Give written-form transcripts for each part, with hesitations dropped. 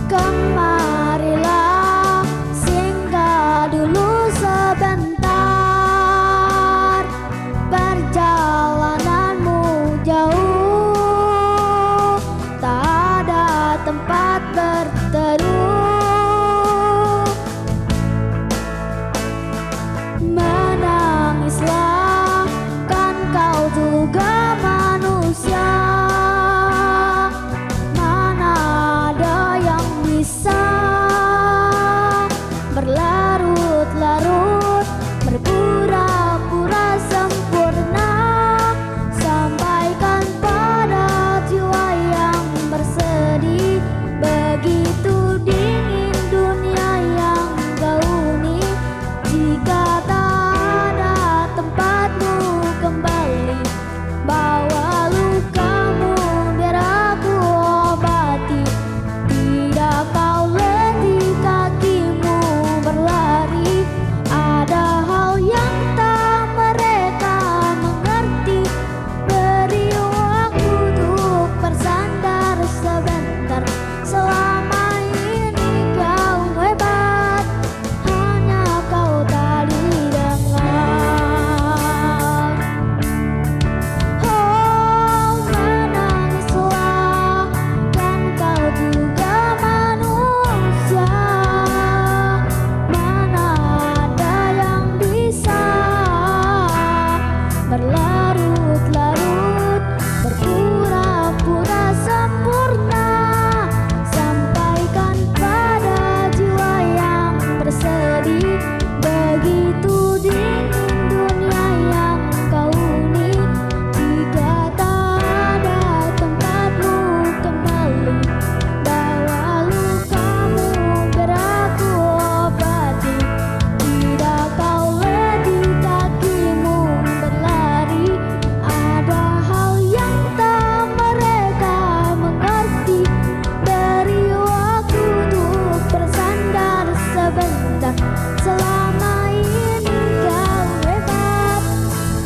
Kemarilah singgah dulu sebentar, perjalananmu jauh, tak ada tempat berteduh. Menangislah, kan kau juga manusia. Mana ada yang bisa berlarut-larut, berpura-pura sempurna. Sampaikan pada jiwa yang bersedih, begitu dingin dunia yang kau huni. Jika tak ada tempatmu kembali, bawa lukamu biar aku obati. Tidak kau letih kakimu berlari, ada hal yang tak mereka mengerti. Beri waktu untuk bersandar sebentar, selama ini kau hebat, hanya kau tak didengar. Oh, menangislah, kan kau juga manusia. Mana ada yang bisa berlarut-larut, berpura-pura sempurna. Sampaikan pada jiwa yang bersedih, begitu dingin dunia yang kau huni. Jika tak ada tempatmu kembali, bawa lukamu biar aku obati. Tidak kau letih kakimu berlari, ada hal yang tak mereka mengerti. Beri waktu untuk bersandar sebentar, selama ini kau hebat,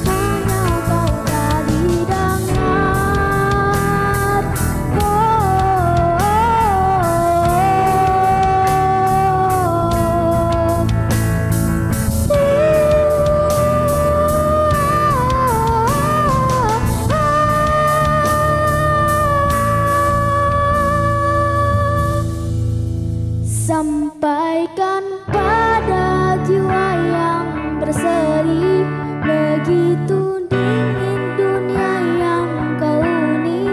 hanya kau tak didengar. Sampaikan pada jiwa yang bersedih, begitu dingin dunia yang kau huni.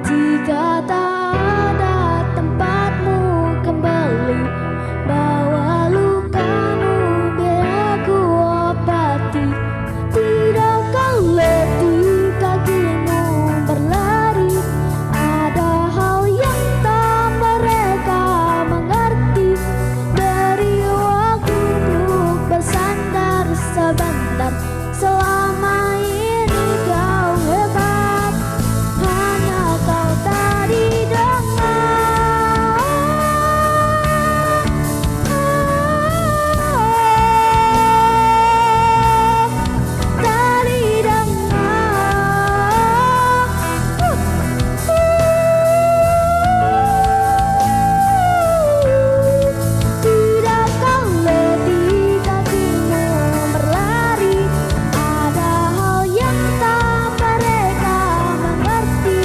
Jika tak ada tempatmu kembali, bawa lukamu biar aku obati. Tidak kau letih kakimu berlari, ada hal yang tak mereka mengerti. Beri waktu untuk bersandar sebentar, selama ini kau hebat, hanya kau tak didengar. Tak Tidak kau letih kakimu berlari, ada hal yang tak mereka mengerti.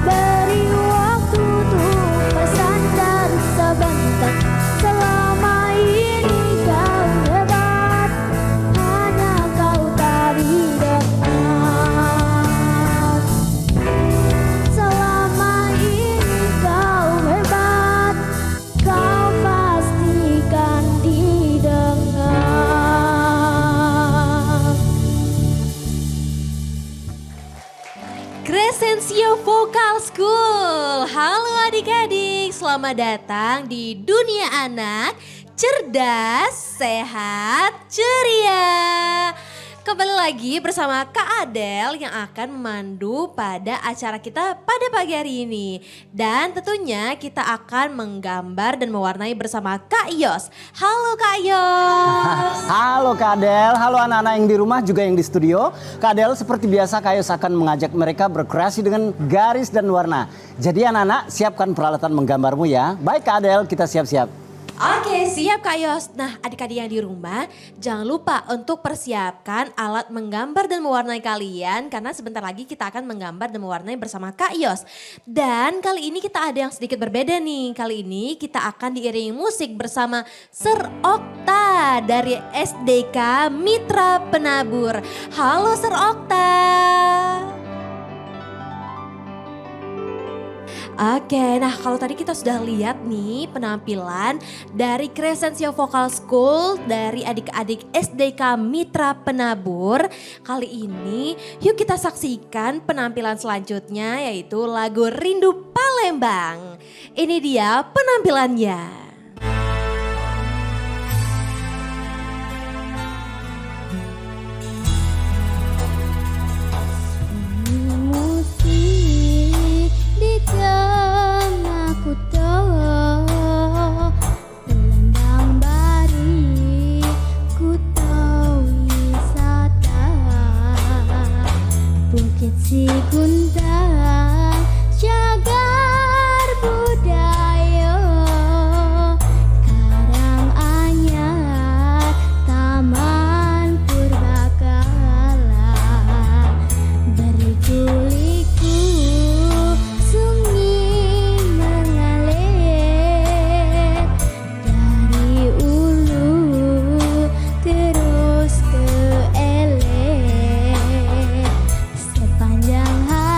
Beri waktu untuk bersandar sebentar, selama ini kau hebat, hanya kau tak didengar. Selama ini kau hebat, kau pastikan didengar. Crescenzio Vocal School. Halo adik-adik, selamat datang di dunia anak cerdas, sehat, ceria. Kembali lagi bersama Kak Adel yang akan memandu pada acara kita pada pagi hari ini. Dan tentunya kita akan menggambar dan mewarnai bersama Kak Yos. Halo Kak Yos. Halo Kak Adel, halo anak-anak yang di rumah juga yang di studio. Kak Adel seperti biasa Kak Yos akan mengajak mereka berkreasi dengan garis dan warna. Jadi anak-anak siapkan peralatan menggambarmu ya. Baik Kak Adel, kita siap-siap. Oke, siap Kak Yos. Nah, adik-adik yang di rumah, jangan lupa untuk persiapkan alat menggambar dan mewarnai kalian karena sebentar lagi kita akan menggambar dan mewarnai bersama Kak Yos. Dan kali ini kita ada yang sedikit berbeda nih. Kali ini kita akan diiringi musik bersama Sir Okta dari SDK Mitra Penabur. Halo Sir Okta. Oke, nah kalau tadi kita sudah lihat nih penampilan dari Crescencio Vocal School dari adik-adik SDK Mitra Penabur. Kali ini yuk kita saksikan penampilan selanjutnya yaitu lagu Rindu Palembang. Ini dia penampilannya. Sigundang jagar budaya Karanganyar Taman Purbakala Berliku-liku sungai mengalir dari ulu terus ke eler sepanjang hari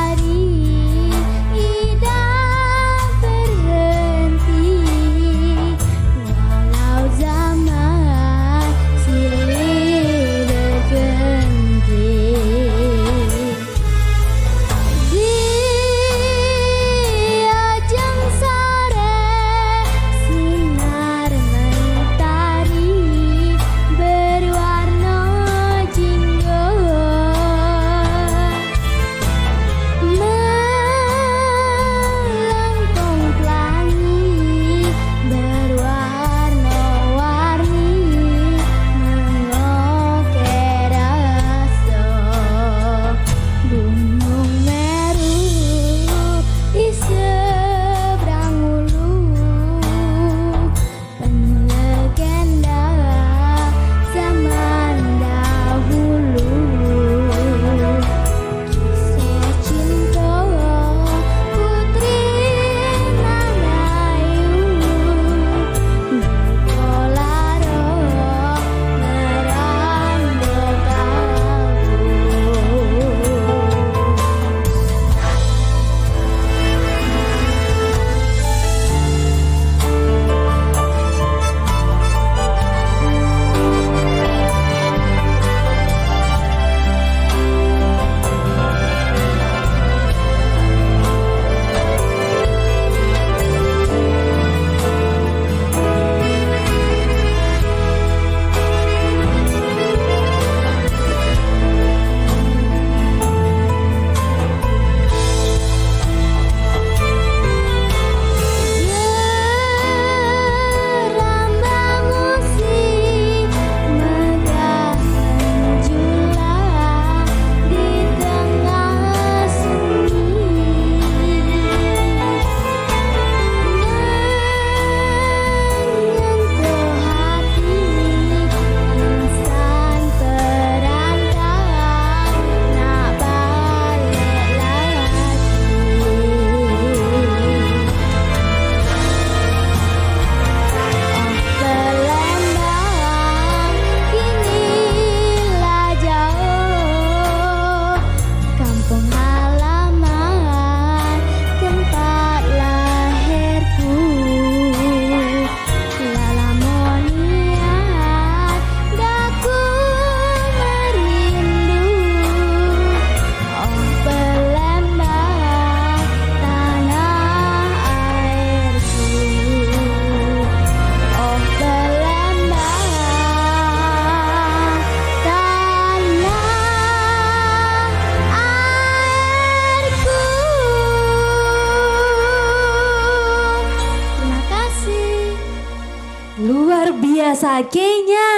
biasa Kenya.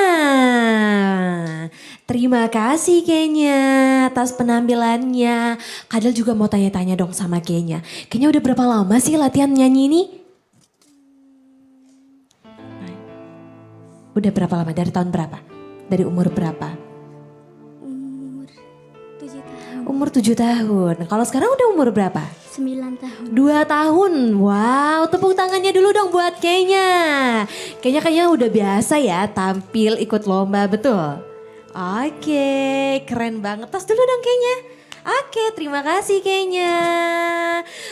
Terima kasih Kenya atas penampilannya. Kadel juga mau tanya-tanya dong sama Kenya. Kenya udah berapa lama sih latihan nyanyi ini? Udah berapa lama? Dari tahun berapa? Dari umur berapa? Umur 7 tahun. Umur 7 tahun. Kalau sekarang udah umur berapa? 9 tahun. 2 tahun. Wow, tepuk tangannya dulu dong buat Kenya. Kayaknya udah biasa ya tampil ikut lomba, betul? Oke, keren banget. Tas dulu dong Kenya. Oke, terima kasih Kenya.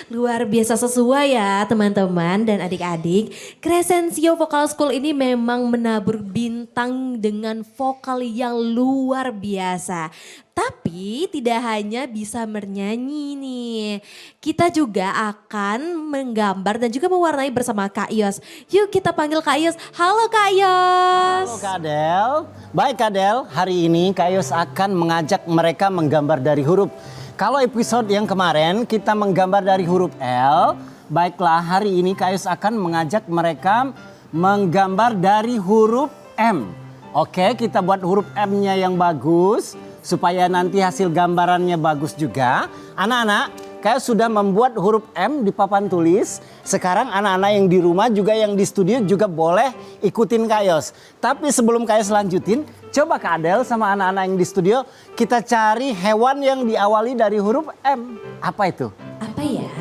Luar biasa sesuai ya teman-teman dan adik-adik. Crescenzio Vocal School ini memang menabur bintang dengan vokal yang luar biasa. Tapi tidak hanya bisa bernyanyi nih. Kita juga akan menggambar dan juga mewarnai bersama Kak Yos. Yuk kita panggil Kak Yos. Halo Kak Yos. Halo Kak Adel. Baik Kak Adel, hari ini Kak Yos akan mengajak mereka menggambar dari huruf. Kalau episode yang kemarin kita menggambar dari huruf L, baiklah hari ini Kak Yos akan mengajak mereka menggambar dari huruf M. Oke, kita buat huruf M-nya yang bagus supaya nanti hasil gambarannya bagus juga. Anak-anak, Kak Yos sudah membuat huruf M di papan tulis. Sekarang anak-anak yang di rumah juga yang di studio juga boleh ikutin Kak Yos. Tapi sebelum Kak Yos lanjutin, coba Kak Adel sama anak-anak yang di studio kita cari hewan yang diawali dari huruf M. Apa itu? Apa ya?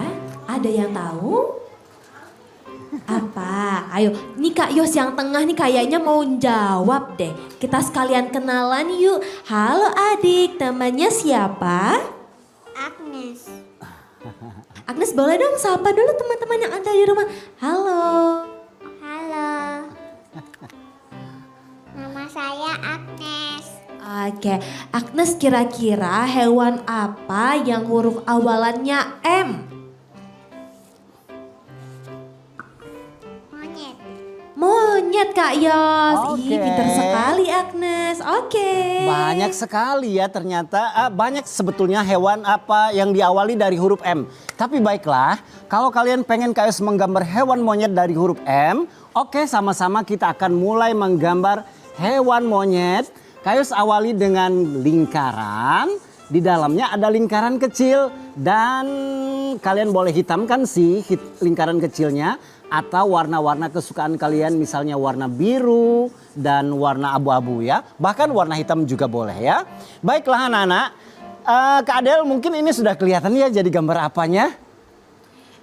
Ada yang tahu? Apa? Ayo, nih Kak Yos yang tengah nih kayaknya mau jawab deh. Kita sekalian kenalan yuk. Halo adik, namanya siapa? Agnes. Agnes boleh dong sapa dulu teman-teman yang ada di rumah. Halo. Halo. Nama saya Agnes. Oke, Agnes kira-kira hewan apa yang huruf awalannya M? Monyet. Monyet Kak Yos. Ih, Oke. pinter sekali Agnes. Oke. Banyak sekali ya ternyata, banyak sebetulnya hewan apa yang diawali dari huruf M. Tapi baiklah, kalau kalian pengen Kak Yos menggambar hewan monyet dari huruf M, oke sama-sama kita akan mulai menggambar hewan monyet. Kak Yos awali dengan lingkaran, di dalamnya ada lingkaran kecil dan kalian boleh hitamkan sih lingkaran kecilnya atau warna-warna kesukaan kalian misalnya warna biru dan warna abu-abu ya. Bahkan warna hitam juga boleh ya. Baiklah anak-anak, Kak Adel mungkin ini sudah kelihatan ya jadi gambar apanya?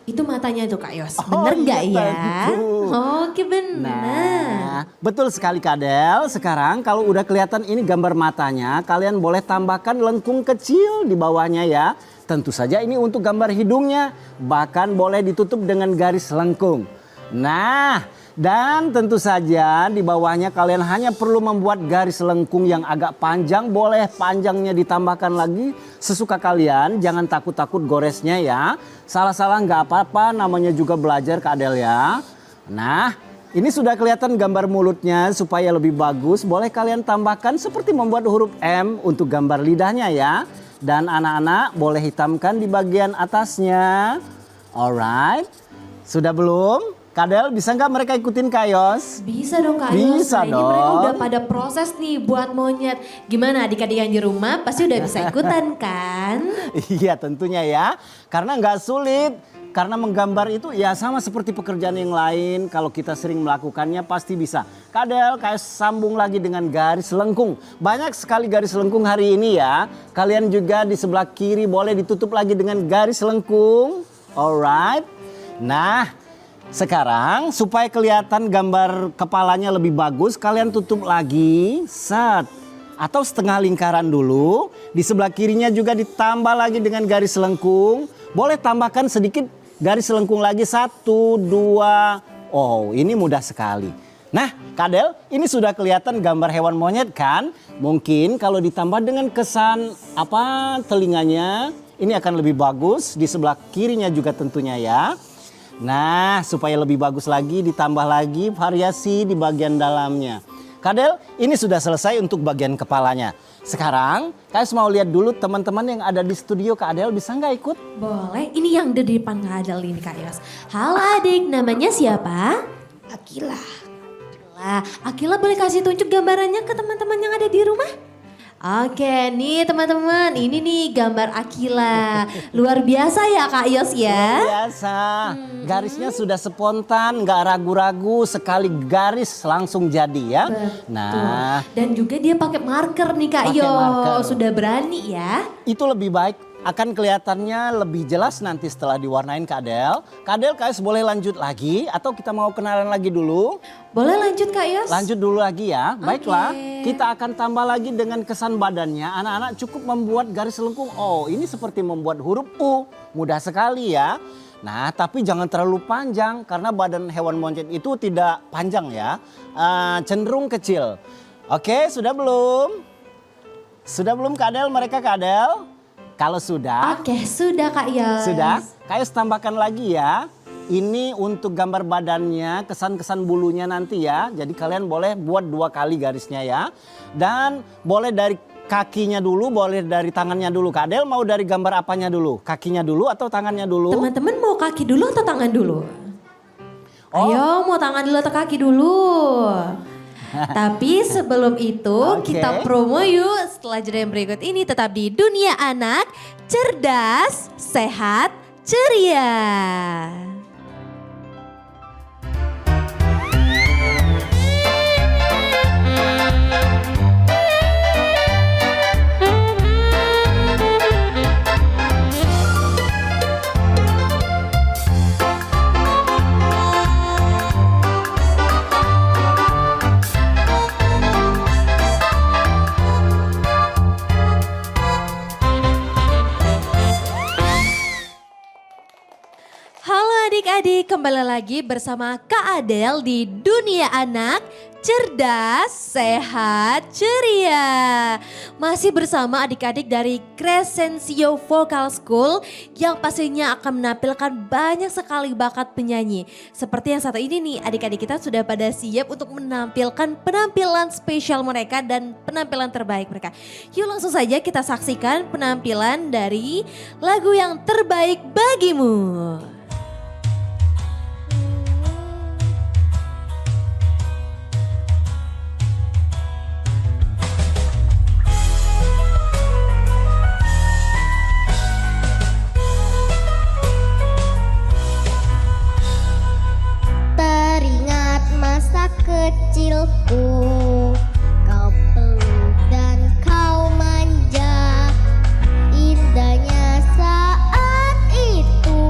Itu matanya tuh Kak Yos. Oh, Bener nggak iya, ya? tentu. Oke benar. Nah, betul sekali Kak Adel. Sekarang kalau udah kelihatan ini gambar matanya, kalian boleh tambahkan lengkung kecil di bawahnya ya. Tentu saja ini untuk gambar hidungnya, bahkan boleh ditutup dengan garis lengkung. Nah, dan tentu saja di bawahnya kalian hanya perlu membuat garis lengkung yang agak panjang, boleh panjangnya ditambahkan lagi sesuka kalian, jangan takut-takut goresnya ya. Salah-salah nggak apa-apa, namanya juga belajar Kak Adel ya. Nah, ini sudah kelihatan gambar mulutnya supaya lebih bagus, boleh kalian tambahkan seperti membuat huruf M untuk gambar lidahnya ya. Dan anak-anak boleh hitamkan di bagian atasnya. Alright, sudah belum? Kak Adel, bisa nggak mereka ikutin Kak Yos? Bisa dong Kak Yos. Bisa Nah, ini mereka dong. udah pada proses nih buat monyet. Gimana adik-adik yang di rumah pasti udah bisa ikutan kan? Iya tentunya ya, karena nggak sulit. Karena menggambar itu ya sama seperti pekerjaan yang lain. Kalau kita sering melakukannya pasti bisa. Kak Adel, kayak sambung lagi dengan garis lengkung. Banyak sekali garis lengkung hari ini ya. Kalian juga di sebelah kiri boleh ditutup lagi dengan garis lengkung. Alright. Nah, sekarang supaya kelihatan gambar kepalanya lebih bagus, kalian tutup lagi. Set. Atau setengah lingkaran dulu. Di sebelah kirinya juga ditambah lagi dengan garis lengkung. Boleh tambahkan sedikit garis lengkung lagi 1, 2. Oh, ini mudah sekali. Nah, Kak Adel, ini sudah kelihatan gambar hewan monyet kan? Mungkin kalau ditambah dengan kesan telinganya, ini akan lebih bagus. Di sebelah kirinya juga tentunya ya. Nah, supaya lebih bagus lagi ditambah lagi variasi di bagian dalamnya. Kak Adel, ini sudah selesai untuk bagian kepalanya. Sekarang, Kak Yos mau lihat dulu teman-teman yang ada di studio. Kak Adel bisa nggak ikut? Boleh, ini yang ada di depan Kak Adel ini Kak Yos. Halo adik, namanya siapa? Akila. Akila boleh kasih tunjuk gambarannya ke teman-teman yang ada di rumah? Oke, nih teman-teman, ini nih gambar Akila. Luar biasa ya Kak Yos ya. Biasa, garisnya sudah spontan, nggak ragu-ragu, sekali garis langsung jadi ya. Betul. Nah, Dan juga dia pakai marker nih Kak Pakai marker. Yos. Sudah berani ya. itu lebih baik, akan kelihatannya lebih jelas nanti setelah diwarnain Kak Del. Kak Del, Kak Yos boleh lanjut lagi atau kita mau kenalan lagi dulu? Boleh lanjut Kak Yos? Lanjut dulu lagi ya. Baiklah, Oke. kita akan tambah lagi dengan kesan badannya. Anak-anak cukup membuat garis lengkung. Oh, ini seperti membuat huruf U. Mudah sekali ya. Nah, tapi jangan terlalu panjang karena badan hewan monyet itu tidak panjang ya. Cenderung kecil. Oke, sudah belum? Sudah belum Kak Del? Mereka Kak Del? Kalau sudah, Oke, sudah Kak Yos. sudah. Kak Yos tambahkan lagi ya. Ini untuk gambar badannya, kesan-kesan bulunya nanti ya. Jadi kalian boleh buat 2 kali garisnya ya. Dan boleh dari kakinya dulu, boleh dari tangannya dulu. Kak Del mau dari gambar apanya dulu? Kakinya dulu atau tangannya dulu? Teman-teman mau kaki dulu atau tangan dulu? Oh. Ayo mau tangan dulu atau kaki dulu? Tapi sebelum itu Oke. kita promo yuk setelah jeda yang berikut ini tetap di Dunia Anak, cerdas, sehat, ceria. Halo adik-adik, kembali lagi bersama Kak Adel di Dunia Anak, cerdas, sehat, ceria. Masih bersama adik-adik dari Crescencio Vocal School yang pastinya akan menampilkan banyak sekali bakat penyanyi. Seperti yang satu ini nih, adik-adik kita sudah pada siap untuk menampilkan penampilan spesial mereka dan penampilan terbaik mereka. Yuk langsung saja kita saksikan penampilan dari lagu yang terbaik bagimu. Teringat masa kecilku, kau peluk dan kau manja. Indahnya saat itu,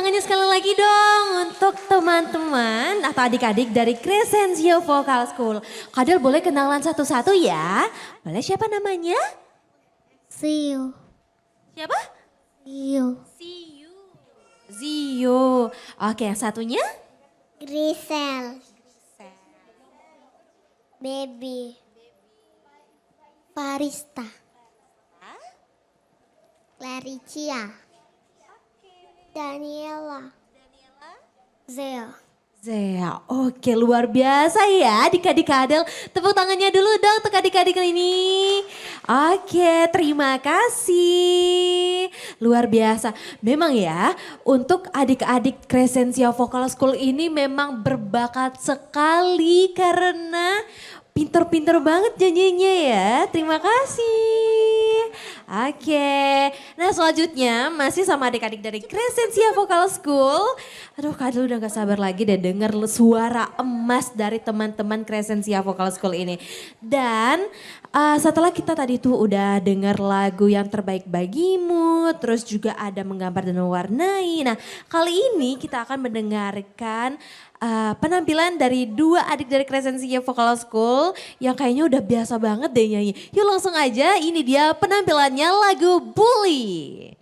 tangannya sekali lagi dong untuk teman-teman atau adik-adik dari Crescenzio Vocal School. Kadel boleh kenalan satu-satu ya. Boleh, siapa namanya? Zio. Siapa? Zio. Zio. Oke, yang satunya? Grisel. Baby. Parista. Claricia. Daniela. Zeo. Zea, oke luar biasa ya adik-adik Kadel. Tepuk tangannya dulu dong untuk adik-adik ini. Oke, terima kasih. Luar biasa. Memang ya untuk adik-adik Crescenzio Vocal School ini memang berbakat sekali karena pinter-pinter banget janjinya ya. Terima kasih. Oke. Nah selanjutnya masih sama adik-adik dari Crescenzio Vocal School. Aduh Kadel udah gak sabar lagi deh denger suara emas dari teman-teman Crescenzio Vocal School ini. Dan setelah kita tadi tuh udah denger lagu yang terbaik bagimu. Terus juga ada menggambar dan mewarnai. Nah kali ini kita akan mendengarkan penampilan dari dua adik dari Crescenzio Vocal School yang kayaknya udah biasa banget deh nyanyi. Yuk langsung aja, ini dia penampilannya lagu Bully.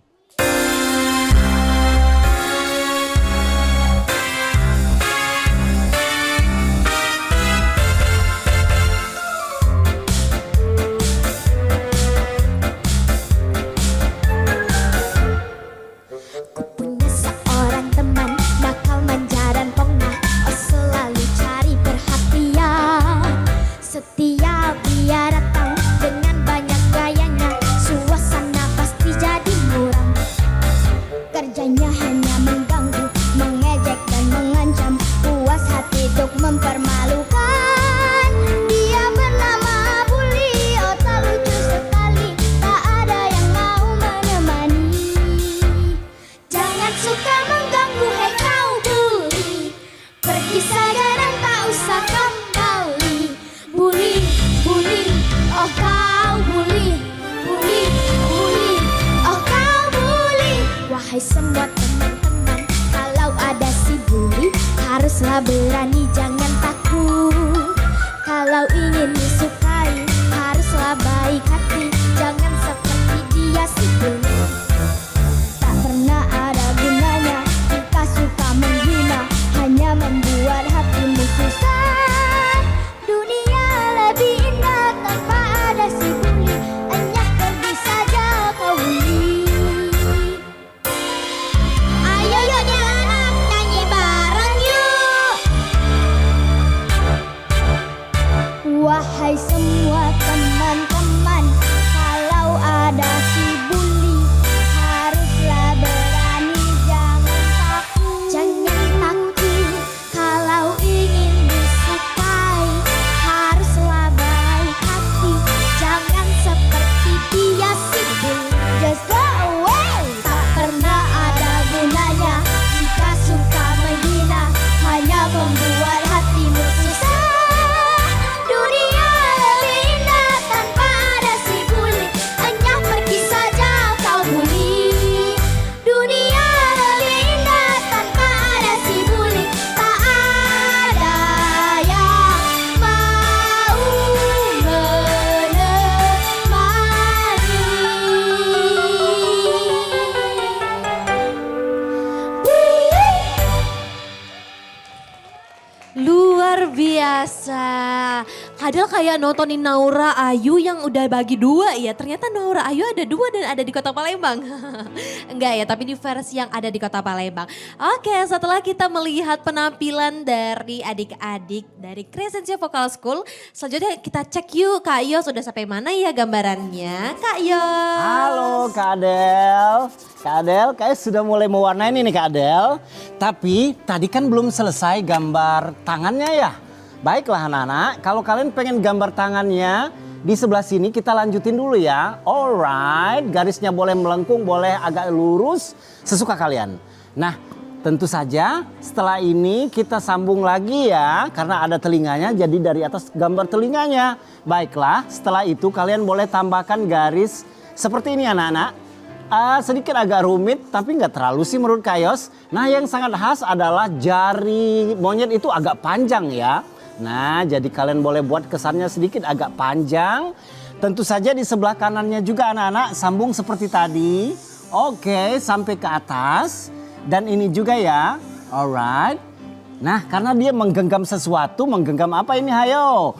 Ku punya seorang teman nakal manja dan pongah, oh selalu cari perhatian. Setiap dia datang dengan banyak gayanya, suasana pasti jadi muram. Kerjanya hanya mengganggu, mengejek dan mengancam, puas hati untuk mempermalukan. Dia bernama Bully, oh tak lucu sekali, tak ada yang mau menemani. Jangan suka mengganggu, hei kau Bully, pergi saja dan tak usah kembali. Bully, Bully, oh kau Bully, Bully, Bully, oh kau Bully. Wahai semua teman-teman, kalau ada si Bully, haruslah berani jangan takut. Kalau ingin disukai, haruslah baik hati, jangan seperti dia si Bully. Tak pernah ada gunanya jika suka menghina, hanya membuat hatimu susah. Dunia lebih indah tanpa ada si Bully, enyah pergi saja kau Bully. Ayo yuk anak nyanyi bareng yuk. Wahai semua teman-teman, kalau ada si Bully, haruslah berani jangan takut. Jangan takut, kalau ingin disukai, haruslah baik hati, jangan seperti dia si Bully. Just go away. Tak pernah ada gunanya jika suka menghina, hanya membuat hatimu susah. Dunia lebih indah tanpa ada si Bully, enyah pergi saja kau Bully. Dunia lebih indah tanpa ada si Bully, tak ada yang mau menemani. Luar biasa. Kadel kayak nontonin Naura Ayu yang udah bagi dua ya. Ternyata Naura Ayu ada dua dan ada di Kota Palembang. Enggak ya, tapi di versi yang ada di Kota Palembang. Oke, setelah kita melihat penampilan dari adik-adik dari Crescenzio Vocal School, selanjutnya kita cek yuk Kak Yos udah sampai mana ya gambarannya. Kak Yos. Halo Kak Adel. Kak Adel kayak sudah mulai mewarnai nih Kak Adel. Tapi tadi kan belum selesai gambar tangannya ya. Baiklah anak-anak, kalau kalian pengen gambar tangannya di sebelah sini kita lanjutin dulu ya. Alright, garisnya boleh melengkung, boleh agak lurus, sesuka kalian. Nah, tentu saja setelah ini kita sambung lagi ya. Karena ada telinganya, jadi dari atas gambar telinganya. Baiklah, setelah itu kalian boleh tambahkan garis seperti ini anak-anak. sedikit agak rumit tapi nggak terlalu sih menurut Kak Yos. Nah yang sangat khas adalah jari monyet itu agak panjang ya. Nah jadi kalian boleh buat kesannya sedikit agak panjang. Tentu saja di sebelah kanannya juga anak-anak sambung seperti tadi. Oke, sampai ke atas. Dan ini juga ya. Alright. Nah karena dia menggenggam sesuatu, menggenggam apa ini hayo?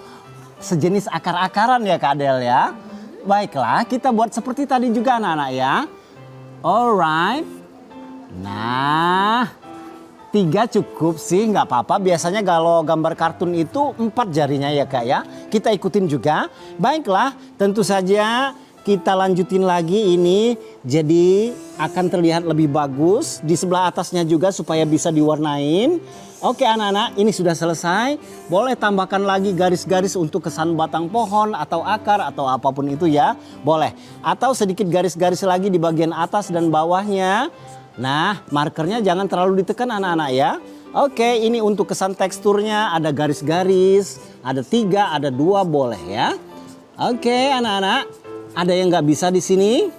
Sejenis akar-akaran ya Kak Adel ya. Baiklah kita buat seperti tadi juga anak-anak ya. Alright. Nah 3 cukup sih nggak apa-apa. Biasanya kalau gambar kartun itu 4 jarinya ya Kak ya. Kita ikutin juga. Baiklah tentu saja kita lanjutin lagi ini. Jadi akan terlihat lebih bagus. Di sebelah atasnya juga supaya bisa diwarnain. Oke anak-anak ini sudah selesai. Boleh tambahkan lagi garis-garis untuk kesan batang pohon atau akar atau apapun itu ya. Boleh. Atau sedikit garis-garis lagi di bagian atas dan bawahnya. Nah markernya jangan terlalu ditekan anak-anak ya. Oke ini untuk kesan teksturnya ada garis-garis. Ada 3, ada 2 boleh ya. Oke anak-anak. Ada yang nggak bisa di sini?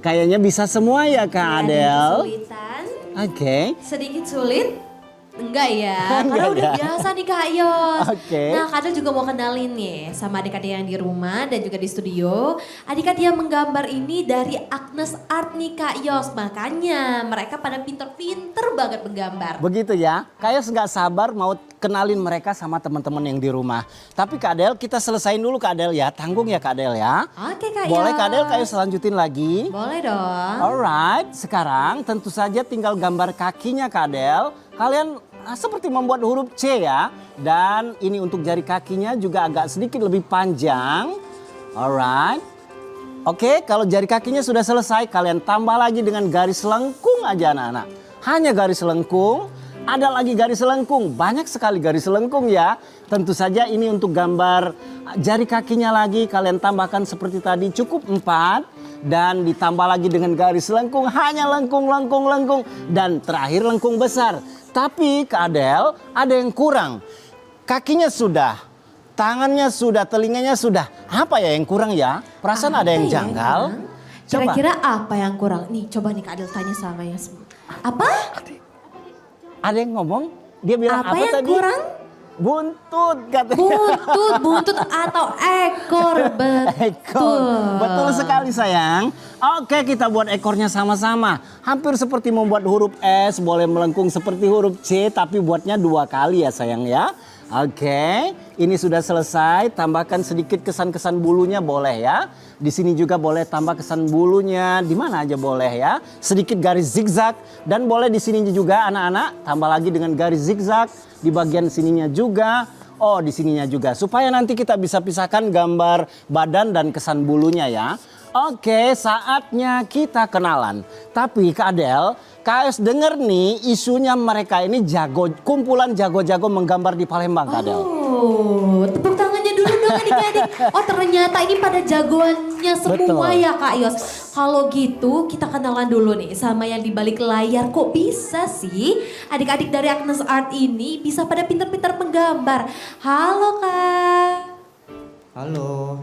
Kayaknya bisa semua ya Kak Adel. Kesulitan. Oke. Sedikit sulit. Enggak ya, Enggak karena udah ya. biasa nih Kak Yos. Oke. Nah Kak Adel juga mau kenalin nih sama adik-adik yang di rumah dan juga di studio. Adik-adik yang menggambar ini dari Agnes Art nih Kak Yos. Makanya mereka pada pinter-pinter banget menggambar. Begitu ya. Kak Yos nggak sabar mau kenalin mereka sama teman-teman yang di rumah. Tapi Kak Adel kita selesain dulu Kak Adel ya. Tanggung ya Kak Adel ya. Oke Kak Yos. Boleh Kak Adel, Kak Yos lanjutin lagi. Boleh dong. Alright, sekarang tentu saja tinggal gambar kakinya Kak Adel. Kalian seperti membuat huruf C ya. Dan ini untuk jari kakinya juga agak sedikit lebih panjang. Alright. Oke, kalau jari kakinya sudah selesai, kalian tambah lagi dengan garis lengkung aja anak-anak. Hanya garis lengkung, ada lagi garis lengkung. Banyak sekali garis lengkung ya. Tentu saja ini untuk gambar jari kakinya lagi. Kalian tambahkan seperti tadi cukup 4. Dan ditambah lagi dengan garis lengkung, hanya lengkung. Dan terakhir lengkung besar. Tapi Kak Adel ada yang kurang. Kakinya sudah, tangannya sudah, telinganya sudah. Apa ya yang kurang ya? Perasaan ada yang janggal. Coba. Kira-kira apa yang kurang? Nih coba nih Kak Adel tanya sama yang semua. Apa? Ada yang ngomong, dia bilang apa yang tadi? kurang? Buntut katanya. Buntut atau ekor, betul. Ekor, betul sekali sayang. Oke kita buat ekornya sama-sama. Hampir seperti membuat huruf S, boleh melengkung seperti huruf C, tapi buatnya 2 kali ya sayang ya. Oke, ini sudah selesai. Tambahkan sedikit kesan-kesan bulunya boleh ya. Di sini juga boleh tambah kesan bulunya. Di mana aja boleh ya. Sedikit garis zigzag dan boleh di sini juga anak-anak tambah lagi dengan garis zigzag di bagian sininya juga. Oh, di sininya juga supaya nanti kita bisa pisahkan gambar badan dan kesan bulunya ya. Oke, saatnya kita kenalan. Tapi Kak Adel, Kak Es denger nih isunya mereka ini kumpulan jago-jago menggambar di Palembang Kak Adel. Oh, tepuk tangannya dulu dong adik-adik. Oh ternyata ini pada jagoannya semua Betul. ya Kak Yos. Kalau gitu kita kenalan dulu nih sama yang di balik layar. Kok bisa sih adik-adik dari Agnes Art ini bisa pada pintar-pintar menggambar. Halo Kak. Halo,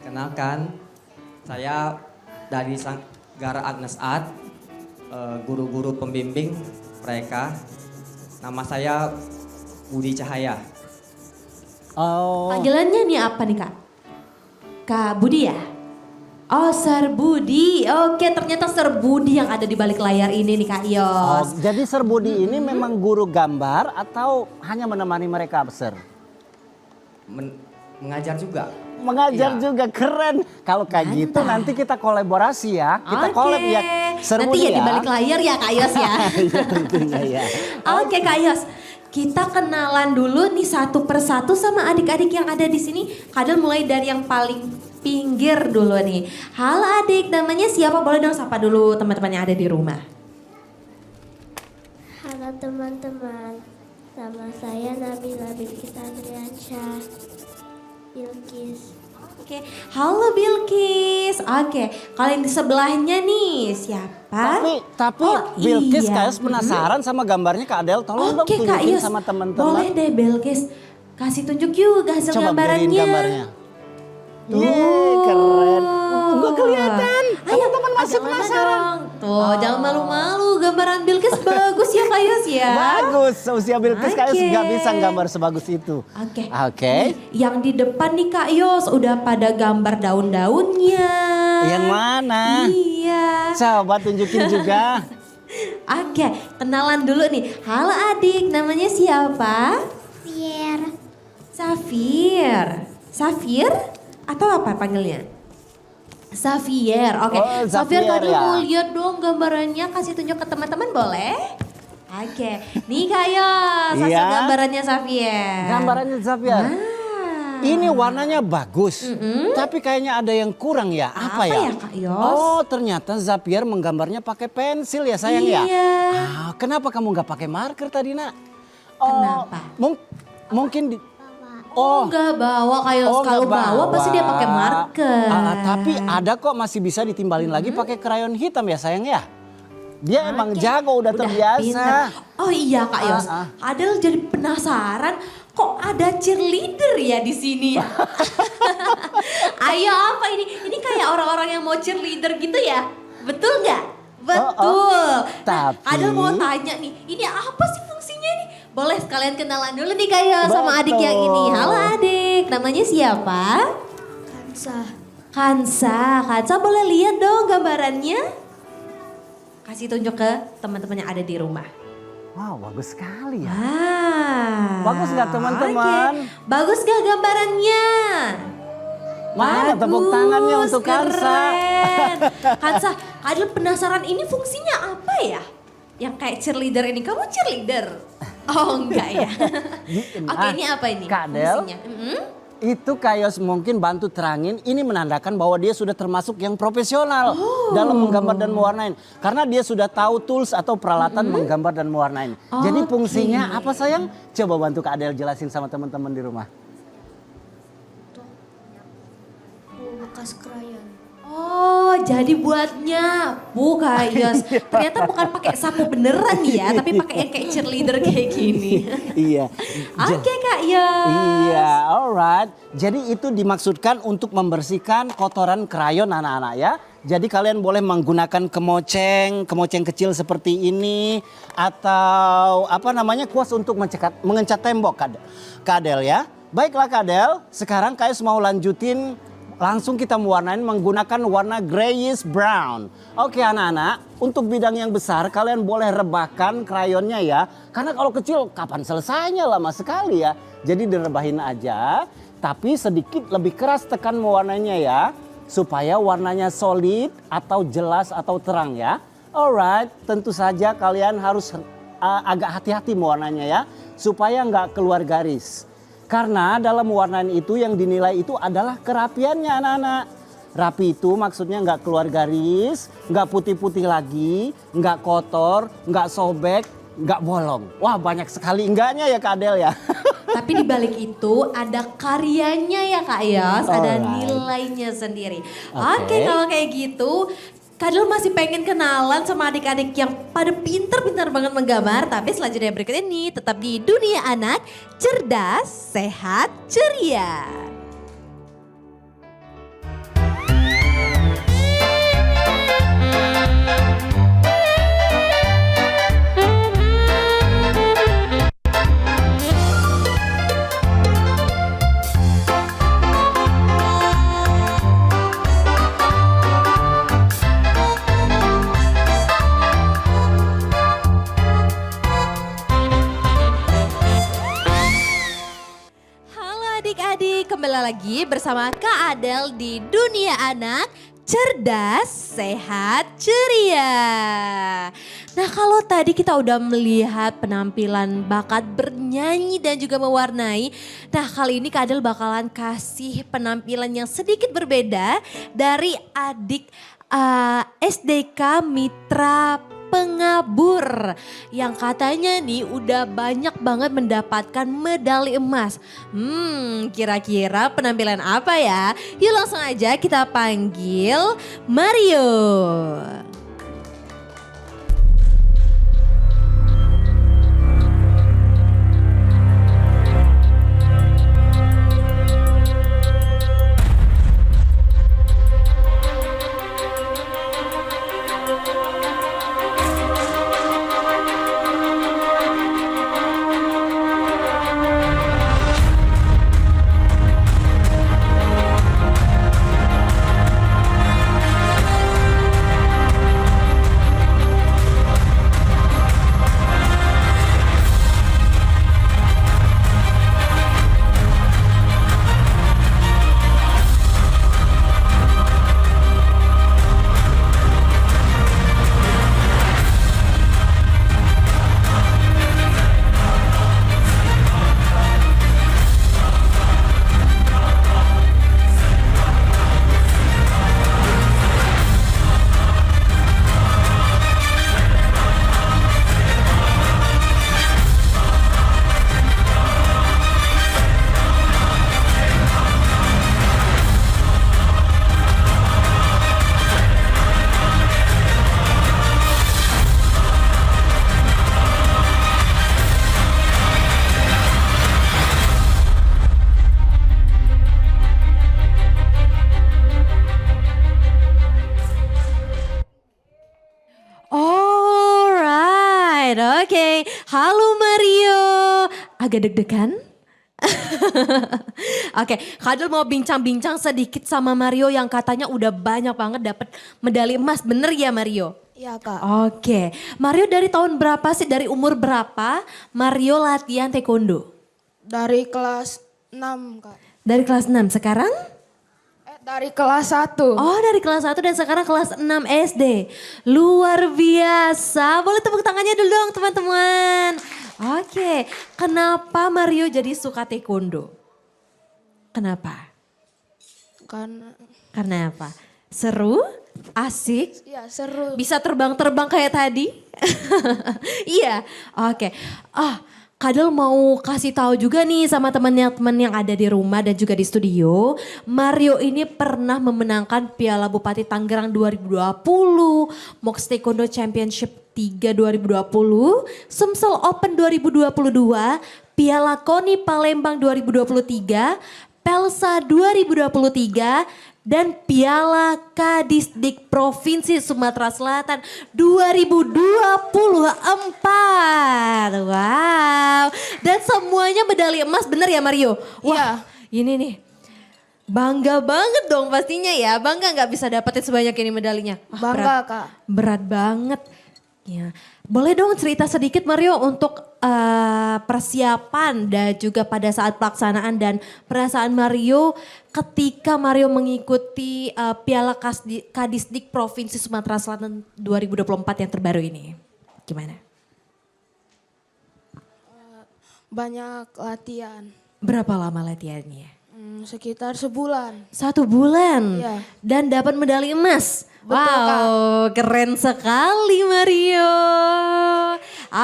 kenalkan saya dari Sanggara Agnes Art, guru-guru pembimbing mereka. Nama saya Budi Cahaya. Oh. Panggilannya nih apa nih Kak? Kak Budi ya? Oh Sir Budi, oke ternyata Sir Budi yang ada di balik layar ini nih Kak Oh, Yos. jadi Sir Budi ini memang guru gambar atau hanya menemani mereka Sir? Mengajar juga. Mengajar Iya. juga keren. Kalau kayak gitu nanti kita kolaborasi ya. Kita collab ya. Sir Nanti Budi ya di balik layar ya Kak Yos ya. Iya tentunya ya. Oke Kak Yos, kita kenalan dulu nih satu persatu sama adik-adik yang ada di sini. Kadang mulai dari yang paling pinggir dulu nih. Halo adik, namanya siapa? Boleh dong sapa dulu teman-teman yang ada di rumah. Halo teman-teman, nama saya Nabila Bilkis Andriansyah Bilkis. Oke, halo Bilkis. Oke, kalau yang di sebelahnya nih siapa? Tapi Oh, Bilkis iya. Kak penasaran sama gambarnya Kak Adel. Tolong dong Oke Kak tunjukin Yus, sama teman-teman. boleh deh Bilkis. Kasih tunjuk juga hasil Coba beliin gambarannya. gambarnya. Yeay, keren. Gue kelihatan. Ayo, Masih jangan penasaran? dong. Tuh, jangan malu-malu. Gambaran Bilqis bagus ya Kak Yos ya. Bagus, seusia Bilqis Kak Yos Oke. nggak bisa gambar sebagus itu. Oke. Oke. Nih, yang di depan nih Kak Yos udah pada gambar daun-daunnya. Yang mana? Iya. Coba tunjukin juga. Oke, kenalan dulu nih. Halo adik, namanya siapa? Pierre. Safir. Safir? Atau apa panggilnya? Xavier, oke. Oh, Xavier Xavier tadi ya. mau lihat dong gambarannya, kasih tunjuk ke teman-teman boleh? Oke, nih Kak Yos, hasil Iya. gambarannya Xavier. Gambarannya Xavier. Ah. Ini warnanya bagus, tapi kayaknya ada yang kurang ya. Apa, Apa ya, Kak Yos? Oh, ternyata Xavier menggambarnya pakai pensil ya sayang ya. Iya. Kenapa kamu nggak pakai marker tadi nak? Kenapa? Mungkin di. Oh, nggak bawa Kak Yos. Kalau nggak bawa pasti dia pakai marker. Tapi ada kok masih bisa ditimbalin lagi pakai krayon hitam ya sayang ya. Dia emang jago udah terbiasa. pinter. Oh iya Kak Yos, Adel jadi penasaran kok ada cheerleader ya di sini ya. Ayo apa ini? Ini kayak orang-orang yang mau cheerleader gitu ya? Betul nggak? Betul. Nah, Tapi- Adel mau tanya nih, ini apa sih fungsinya nih? Boleh sekalian kenalan dulu nih Kak Yos sama adik yang ini. Halo adik, namanya siapa? Kansa. Kansa boleh lihat dong gambarannya? Kasih tunjuk ke teman-teman yang ada di rumah. Wow, bagus sekali ya. Bagus nggak, teman-teman? Bagus gak gambarannya? Mana tepuk tangannya untuk Kansa? Keren. Kansa, Adel penasaran ini fungsinya apa ya? Yang kayak cheerleader ini, kamu cheerleader? Oh enggak ya. Oke, ini apa ini Kak Del, fungsinya? itu Kayos mungkin bantu terangin, ini menandakan bahwa dia sudah termasuk yang profesional dalam menggambar dan mewarnain. Karena dia sudah tahu tools atau peralatan menggambar dan mewarnain. Jadi fungsinya apa sayang? Coba bantu Kak Adel jelasin sama teman-teman di rumah. Bekas krayon. Oh, jadi buat nyapu Kak Yos. Ternyata bukan pakai sapu beneran ya, tapi pakai yang kayak cheerleader kayak gini. Iya. Oke Kak Yos. Iya, alright. Jadi itu dimaksudkan untuk membersihkan kotoran krayon anak-anak ya. Jadi kalian boleh menggunakan kemoceng kecil seperti ini atau apa namanya kuas untuk mengecat tembok Kak Del ya. Baiklah Kak Del, sekarang Kayos mau lanjutin. Langsung kita mewarnain menggunakan warna grayish brown. Oke anak-anak, untuk bidang yang besar kalian boleh rebahkan krayonnya ya. Karena kalau kecil kapan selesainya, lama sekali ya. Jadi direbahin aja, tapi sedikit lebih keras tekan mewarnainya ya. Supaya warnanya solid atau jelas atau terang ya. Alright, tentu saja kalian harus agak hati-hati mewarnanya ya. Supaya nggak keluar garis. Karena dalam mewarnain itu yang dinilai itu adalah kerapiannya anak-anak. Rapi itu maksudnya nggak keluar garis, nggak putih-putih lagi, nggak kotor, nggak sobek, nggak bolong. Wah banyak sekali enggaknya ya Kak Adel ya. Tapi di balik itu ada karyanya ya Kak Yos, ada Alright. nilainya sendiri. Oke. Oke, kalau kayak gitu, Kak Adel masih pengen kenalan sama adik-adik yang pada pinter-pinter banget menggambar. Tapi selanjutnya berikut ini tetap di Dunia Anak, cerdas, sehat, ceria. Halo adik-adik, kembali lagi bersama Kak Adel di Dunia Anak, cerdas, sehat, ceria. Nah kalau tadi kita udah melihat penampilan bakat bernyanyi dan juga mewarnai. Nah kali ini Kak Adel bakalan kasih penampilan yang sedikit berbeda dari adik SDK Mitra Pengabur yang katanya nih udah banyak banget mendapatkan medali emas. Kira-kira penampilan apa ya? Yuk langsung aja kita panggil Mario. Alright, oke. Halo Mario. Agak deg-degan? Oke, Kadel mau bincang-bincang sedikit sama Mario yang katanya udah banyak banget dapat medali emas. Bener ya Mario? Iya Kak, Oke, Mario dari tahun berapa sih, dari umur berapa Mario latihan taekwondo? dari kelas 6 Kak. Dari kelas 6, sekarang? Dari kelas 1. Oh dari kelas 1 dan sekarang kelas 6 SD. Luar biasa, boleh tepuk tangannya dulu dong teman-teman. Oke, kenapa Mario jadi suka taekwondo? Kenapa? Karena apa? Seru? Asik? Iya seru. Bisa terbang-terbang kayak tadi? Iya, oke. Kadel mau kasih tahu juga nih sama teman-teman yang ada di rumah dan juga di studio. Mario ini pernah memenangkan Piala Bupati Tangerang 2020, Mox Taekwondo Championship 3 2020, Sumsel Open 2022, Piala KONI Palembang 2023, Pelsa 2023, dan Piala Kadisdik Provinsi Sumatera Selatan 2024. Wow. Dan semuanya medali emas, bener ya Mario? Wah, ini nih. Bangga banget dong pastinya ya. Bangga nggak bisa dapetin sebanyak ini medalinya? Wah, Bangga Kak. Berat banget. Ya. Boleh dong cerita sedikit Mario untuk persiapan dan juga pada saat pelaksanaan dan perasaan Mario ketika Mario mengikuti Piala Kadisdik Provinsi Sumatera Selatan 2024 yang terbaru ini. Gimana? Banyak latihan. Berapa lama latihannya? Sekitar sebulan. 1 bulan. Iya. Dan dapat medali emas. Betul, Wow, keren sekali Mario.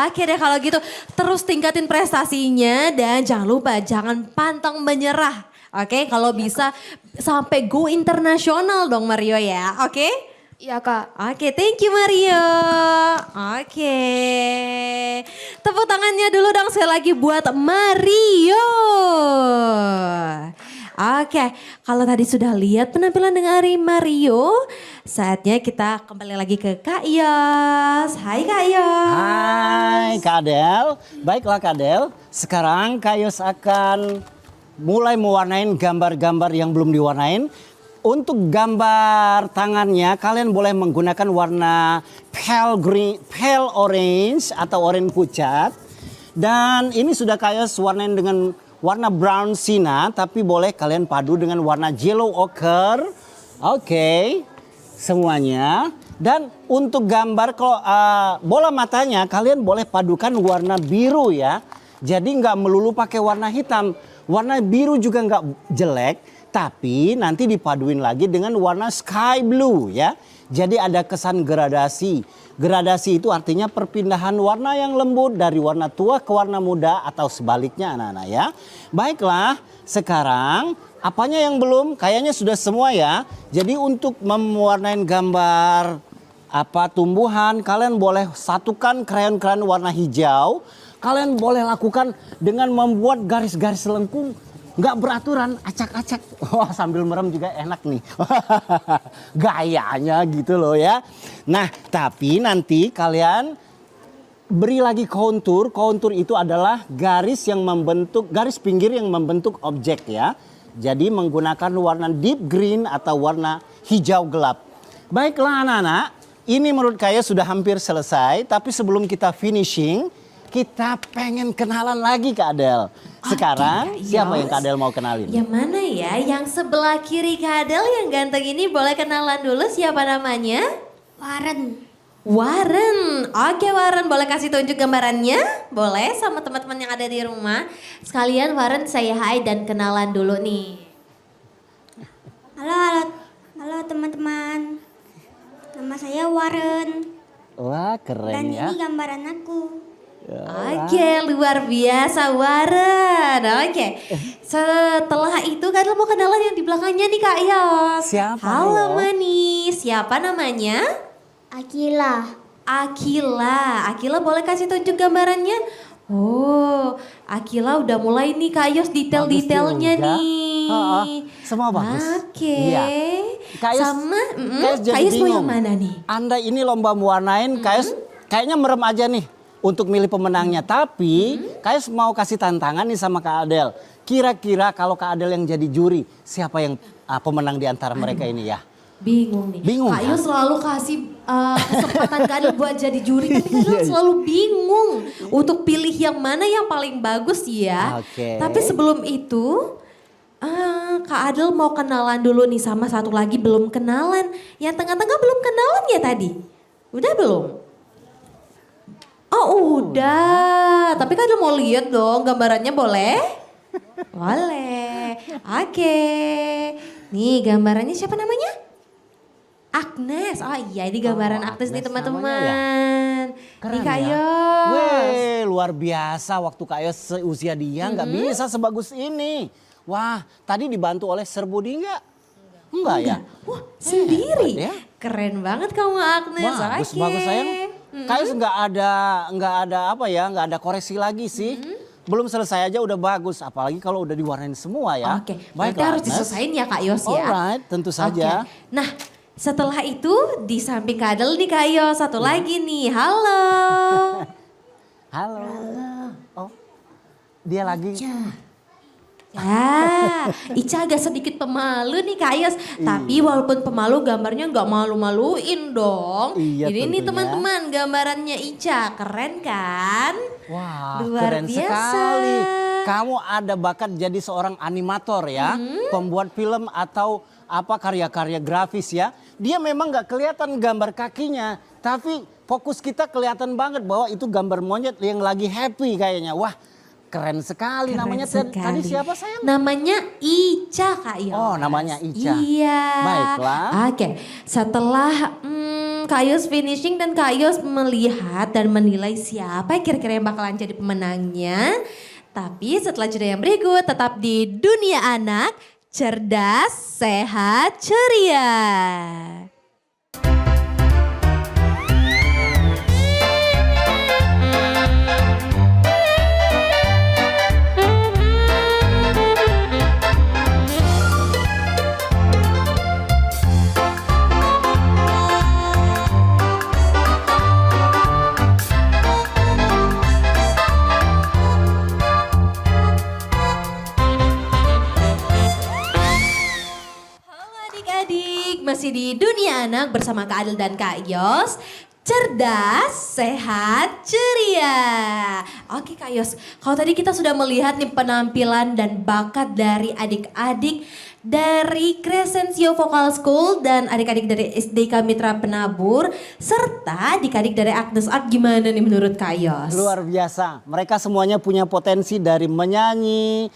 Oke deh kalau gitu, terus tingkatin prestasinya dan jangan lupa jangan pantang menyerah. Oke, kalau bisa sampai go internasional dong Mario ya. Oke? Iya Kak. Oke, thank you Mario. Oke. Tepuk tangannya dulu dong sekali lagi buat Mario. Oke, kalau tadi sudah lihat penampilan dari Mario, saatnya kita kembali lagi ke Kak Yos. Hai Kak Yos. Hai Kak Adel. Baiklah Kak Adel, sekarang Kak Yos akan mulai mewarnain gambar-gambar yang belum diwarnain. Untuk gambar tangannya kalian boleh menggunakan warna pale green, pale orange atau oranye pucat. Dan ini sudah Kak Yos warnain dengan warna brown sienna, tapi boleh kalian padu dengan warna yellow ochre. Oke, semuanya. Dan untuk gambar kalau bola matanya kalian boleh padukan warna biru ya. Jadi nggak melulu pakai warna hitam. Warna biru juga nggak jelek, tapi nanti dipaduin lagi dengan warna sky blue ya. Jadi ada kesan gradasi. Gradasi itu artinya perpindahan warna yang lembut dari warna tua ke warna muda atau sebaliknya anak-anak ya. Baiklah, sekarang apanya yang belum? Kayaknya sudah semua ya. Jadi untuk mewarnai gambar tumbuhan, kalian boleh satukan krayon-krayon warna hijau. Kalian boleh lakukan dengan membuat garis-garis lengkung. Nggak beraturan, acak-acak. Wah, sambil merem juga enak nih. Gayanya gitu loh ya. Nah, tapi nanti kalian beri lagi kontur. Kontur itu adalah garis yang membentuk, garis pinggir yang membentuk objek ya. Jadi menggunakan warna deep green atau warna hijau gelap. Baiklah anak-anak, ini menurut saya sudah hampir selesai. Tapi sebelum kita finishing, kita pengen kenalan lagi Kak Adel. Sekarang Oke, siapa Yos. yang Kak Adel mau kenalin? Yang mana ya? Yang sebelah kiri Kak Adel yang ganteng ini boleh kenalan dulu siapa namanya? Waren. Waren. Oke Waren, boleh kasih tunjuk gambarannya? Boleh sama teman-teman yang ada di rumah. Sekalian Waren saya hai dan kenalan dulu nih. Halo teman-teman. Nama saya Waren. Wah keren Dan ya. ini gambaran aku. Oke, luar biasa Waren. Oke, setelah itu Kak Adel mau kenalan yang di belakangnya nih Kak Yos. Siapa, Halo Yos? manis, siapa namanya? Akila. Akila boleh kasih tunjuk gambarannya? Oh, Akila udah mulai nih Kak Yos detail-detailnya Bagus juga. nih. Semua bagus. Oke. Iya. Kak Yos- Sama, Kak Yos jadi Kak Yos mau bingung. yang mana nih? Anda ini lomba mewarnain, Kak Yos kayaknya merem aja nih. untuk milih pemenangnya. Tapi Kayos mau kasih tantangan nih sama Kak Adel. Kira-kira kalau Kak Adel yang jadi juri, siapa yang pemenang di antara mereka ini ya? Bingung nih. Bingung, Kak Yos kan? selalu kasih kesempatan Kak Adel buat jadi juri. Tapi Kak Adel Iya. selalu bingung untuk pilih yang mana yang paling bagus ya. Oke. Tapi sebelum itu Kak Adel mau kenalan dulu nih sama satu lagi belum kenalan. Yang tengah-tengah belum kenalan ya tadi? Udah belum? Oh udah. Tapi Kak Adel mau lihat dong gambarannya boleh? Boleh. Oke. Nih gambarannya siapa namanya? Agnes. Oh iya ini gambaran Agnes nih Agnes teman-teman. namanya Keren Nih Kak ya. Yos. Weh, luar biasa waktu Kak Yos seusia dia nggak bisa sebagus ini. Wah, tadi dibantu oleh Sir Budi nggak? Enggak ya? Wah sendiri. hebat ya. Keren banget kamu Agnes. Bagus, Oke. bagus sayang. Kak Yos nggak ada apa ya, nggak ada koreksi lagi sih. Belum selesai aja udah bagus, apalagi kalau udah diwarnain semua ya. Oke, Baik, berarti harus Agnes. diselesain ya Kak Yos ya. Alright, tentu saja. Oke. Nah setelah itu di samping Kak Adel nih Kak Yos satu lagi nih. Halo. Halo. Oh, dia lagi. Ya, Ica agak sedikit pemalu nih Kak Yos. Tapi walaupun pemalu gambarnya nggak malu-maluin dong. Iya, Jadi ini tentunya. teman-teman gambarannya Ica. Keren kan? Wah, Luar keren biasa. sekali. Kamu ada bakat jadi seorang animator ya, pembuat film atau apa karya-karya grafis ya. Dia memang nggak kelihatan gambar kakinya, tapi fokus kita kelihatan banget bahwa itu gambar monyet yang lagi happy kayaknya. Wah, keren sekali. Keren Namanya sekali. tadi siapa sayang? Namanya Ica Kak Yos. Oh, namanya Ica. Iya. Baiklah. Oke, setelah Kak Yos finishing dan Kak Yos melihat dan menilai siapa kira-kira yang bakalan jadi pemenangnya. Tapi setelah jeda yang berikut tetap di Dunia Anak, cerdas, sehat, ceria. Halo adik-adik, masih di Dunia Anak bersama Kak Adel dan Kak Yos. Cerdas, sehat, ceria. Oke Kak Yos, kalau tadi kita sudah melihat nih penampilan dan bakat dari adik-adik dari Crescensio Vocal School dan adik-adik dari SDK Mitra Penabur serta adik-adik dari Agnes Art, gimana nih menurut Kak Yos? Luar biasa. Mereka semuanya punya potensi dari menyanyi,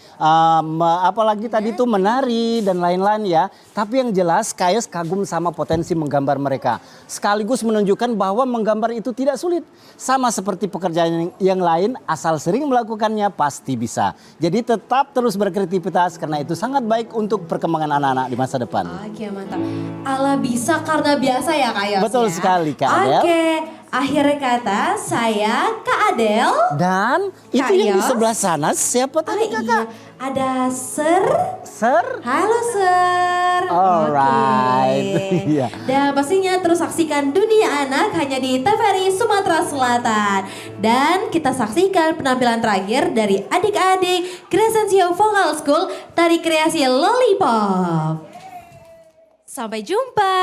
apalagi tadi tuh menari dan lain-lain ya. Tapi yang jelas Kayos kagum sama potensi menggambar mereka. Sekaligus menunjukkan bahwa menggambar itu tidak sulit. Sama seperti pekerjaan yang lain, asal sering melakukannya pasti bisa. Jadi tetap terus berkreativitas karena itu sangat baik untuk perkembangan anak-anak di masa depan. Oke mantap. Ala bisa karena biasa ya Kak Yos. Betul ya? sekali, Kak Adel. Oke, akhir kata saya Kak Adel. Dan itu Kak yang di Yos? sebelah sana siapa tadi Iya, kakak? ada Sir. Sir? Halo Sir. Alright. Oke. Iya. Dan pastinya terus saksikan Dunia Anak hanya di TVRI Sumatera Selatan. Dan kita saksikan penampilan terakhir dari adik-adik Crescensio Vocal School tari kreasi Lollipop. Sampai jumpa.